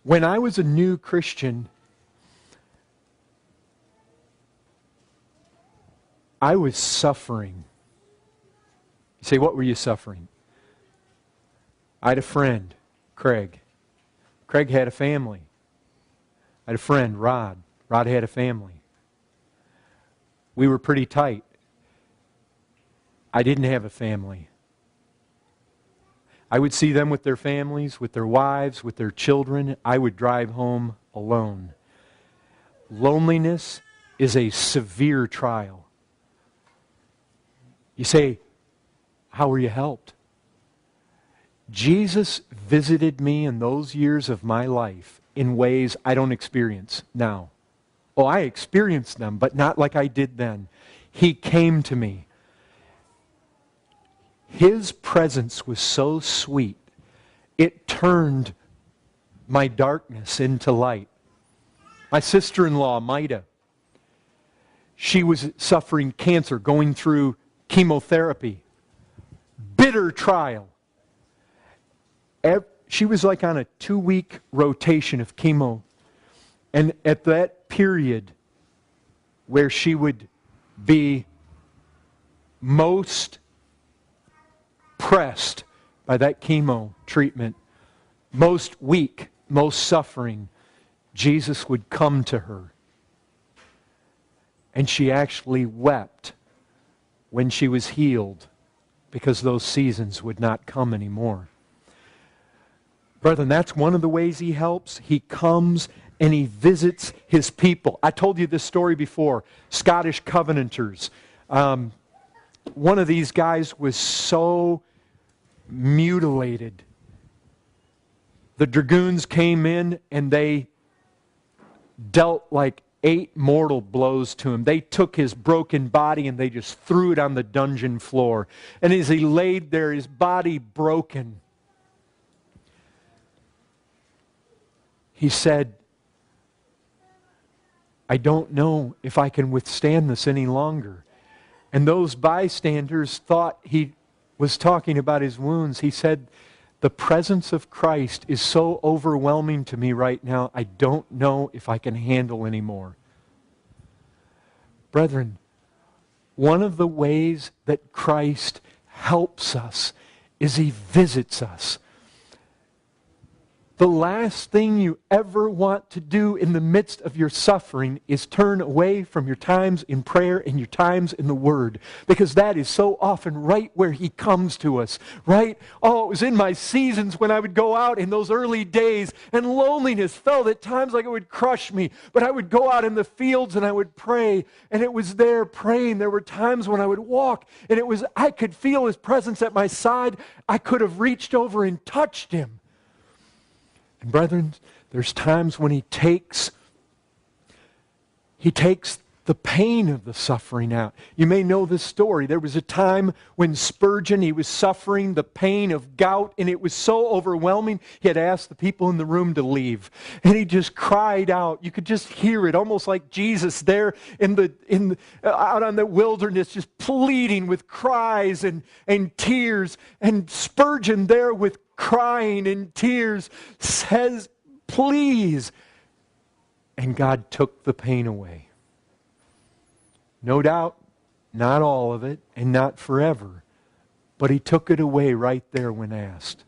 When I was a new Christian, I was suffering. You say, what were you suffering? I had a friend, Craig. Craig had a family. I had a friend, Rod. Rod had a family. We were pretty tight. I didn't have a family. I would see them with their families, with their wives, with their children. I would drive home alone. Loneliness is a severe trial. You say, how were you helped? Jesus visited me in those years of my life in ways I don't experience now. Oh, I experienced them, but not like I did then. He came to me. His presence was so sweet, it turned my darkness into light. My sister-in-law, Maida, she was suffering cancer, going through chemotherapy. Bitter trial. She was like on a 2-week rotation of chemo. And at that period where she would be most pressed by that chemo treatment, most weak, most suffering, Jesus would come to her. And she actually wept when she was healed because those seasons would not come anymore. Brethren, that's one of the ways He helps. He comes and He visits His people. I told you this story before. Scottish Covenanters. One of these guys was so mutilated. The dragoons came in and they dealt like 8 mortal blows to him. They took his broken body and they just threw it on the dungeon floor. And as he laid there, his body broken, he said, I don't know if I can withstand this any longer. And those bystanders thought he was talking about his wounds. He said, the presence of Christ is so overwhelming to me right now, I don't know if I can handle anymore. Brethren, one of the ways that Christ helps us is He visits us. The last thing you ever want to do in the midst of your suffering is turn away from your times in prayer and your times in the Word. Because that is so often right where He comes to us, right? Oh, it was in my seasons when I would go out in those early days and loneliness felt at times like it would crush me. But I would go out in the fields and I would pray, and it was there praying. There were times when I would walk and I could feel His presence at my side. I could have reached over and touched Him. And brethren, there's times when He takes the pain of the suffering out. You may know this story. There was a time when Spurgeon, he was suffering the pain of gout, and it was so overwhelming, he had asked the people in the room to leave. And he just cried out. You could just hear it, almost like Jesus there out on the wilderness, just pleading with cries and tears. And Spurgeon there with crying and tears says, please. And God took the pain away. No doubt, not all of it, and not forever. But He took it away right there when asked.